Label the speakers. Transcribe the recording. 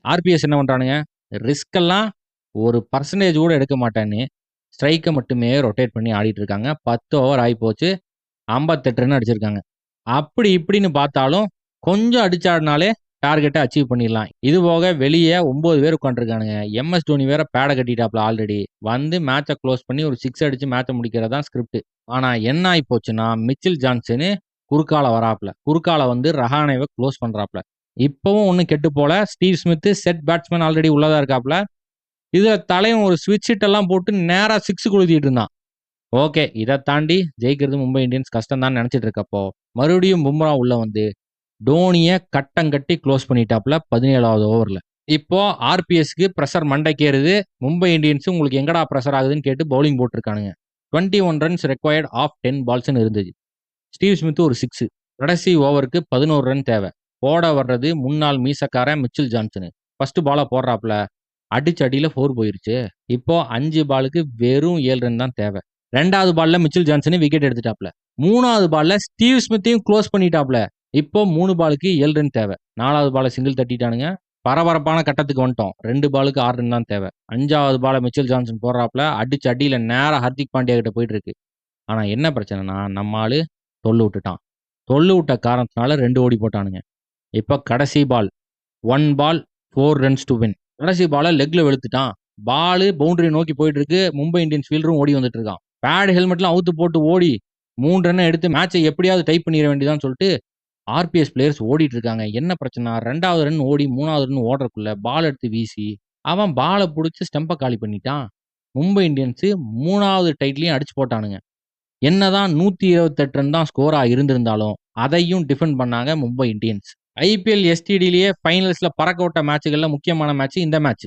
Speaker 1: RPS என்ன பண்றானுங்க, risk எல்லாம் ஒரு பெர்சன்டேஜ் கூட எடுக்க மாட்டேன்னு, ஸ்ட்ரைக்க மட்டுமே ரொட்டேட் பண்ணி ஆடிட்டு இருக்காங்க. 10 ஓவர் ஆயிப்போச்சு. 58 ரன் அடிச்சிருக்காங்க. அப்படி இப்படின்னு பார்த்தாலும், கொஞ்சம் அடிச்சாடுனாலே டார்கெட்ட அச்சீவ் பண்ணிடலாம். இது போக வெளிய 9 பேர் உட்கார்ந்துருக்கானுங்க. எம்.எஸ். தோனி வேற பேட கட்டிட்டாப்ல ஆல்ரெடி. வந்து மேட்ச குளோஸ் பண்ணி ஒரு 6 அடிச்சு மேட்ச முடிக்கிறது தான் ஸ்கிரிப்ட். ஆனா என்ன ஆயி போச்சுன்னா, மிச்சல் ஜான்சன் குறுக்கால வராப்ல. குறுக்கால வந்து ரஹானேவ குளோஸ் பண்றாப்ல. இப்பவும் ஒண்ணும் கெட்டு போல. Steve Smith set batsman already உள்ளதா இருக்காப்ல. இதுல தலைவன் ஒரு ஸ்விட்ச் ஹிட் எல்லாம் போட்டு நேரா 6 கொளுத்திட்டு இருந்தான். ஓகே. இத தாண்டி ஜெயிக்கிறது மும்பை இந்தியன்ஸ் கஷ்டம் தான் நெனச்சிட்டு இருக்கப்போ, மறுபடியும் பும்ரா உள்ள வந்து டோனிய கட்டங்கட்டி குளோஸ் பண்ணிட்டாப்ல 17வது ஓவர்ல. இப்போ ஆர்பிஎஸ்க்கு பிரஷர் மண்டைக்கு ஏறுது. மும்பை இந்தியன்ஸ் உங்களுக்கு எங்கடா பிரஷர் ஆகுதுன்னு கேட்டு பவுலிங் போட்டுருக்கானுங்க. 21 ரன்ஸ் ரெக்வயர்ட் ஆஃப் 10 பால்ஸ்ன்னு இருந்துச்சு. ஸ்டீவ் ஸ்மித் ஒரு 6. கடைசி ஓவருக்கு 11 ரன் தேவை. போட வர்றது முன்னாள் மீசக்காரன் மிச்சல் ஜான்சன். ஃபர்ஸ்ட் பால போடுறாப்ல. அடிச்ச அடியில 4 போயிருச்சு. இப்போ 5 பாலுக்கு வெறும் 7 ரன் தான் தேவை. 2வது பால்ல மிச்சல் ஜான்சன் விக்கெட் எடுத்துட்டாப்ல. 3வது பால்ல ஸ்டீவ் ஸ்மித்தையும் க்ளோஸ் பண்ணிட்டாப்ல. இப்போ 3 பாலுக்கு 7 ரன் தேவை. 4வது பால சிங்கிள் தட்டிட்டானுங்க. பரபரப்பான கட்டத்துக்கு வந்துட்டோம். 2 பாலுக்கு 6 ரன் தான் தேவை. 5வது பால மிச்சல் ஜான்சன் போடுறாப்ல. அடிச்ச அடியில நேரா ஹர்திக் பாண்டியா கிட்ட போயிட்டு இருக்கு. ஆனா என்ன பிரச்சனைன்னா, நம்ம ஆளு தொல்லு விட்டுட்டான். தொல்லு விட்ட காரணத்தினால 2 ஓடி போட்டானுங்க. இப்ப கடைசி பால். 1 பால் 4 ரன்ஸ் டூ வின். கடைசி பால லெக்ல வெளுத்துட்டான். பாலு பவுண்டரிய நோக்கி போயிட்டு இருக்கு. மும்பை இந்தியன்ஸ் ஃபீல்டரும் ஓடி வந்துட்டு இருக்கான். பேட் ஹெல்மெட்லாம் அவுத்து போட்டு ஓடி 3 ரன் எடுத்து மேட்சை எப்படியாவது டைப் பண்ணிட வேண்டியதான்னு சொல்லிட்டு ஆர்பிஎஸ் பிளேயர்ஸ் ஓடிட்டு இருக்காங்க. என்ன பிரச்சனை? 2வது ரன் ஓடி 3வது ரன் ஓடுறதுக்குள்ள பால் எடுத்து வீசி அவன் பால புடிச்சு ஸ்டெம்ப காலி பண்ணிட்டான். மும்பை இந்தியன்ஸ் 3வது டைட்லயும் அடிச்சு போட்டானுங்க. என்னதான் 128 ரன் தான் ஸ்கோரா இருந்திருந்தாலும் அதையும் டிஃபெண்ட் பண்ணாங்க மும்பை இந்தியன்ஸ். ஐபிஎல் எஸ்டிடிலேயே ஃபைனல்ஸ்ல பறக்க விட்ட மேட்சுகள்ல முக்கியமான மேட்ச் இந்த மேட்ச்.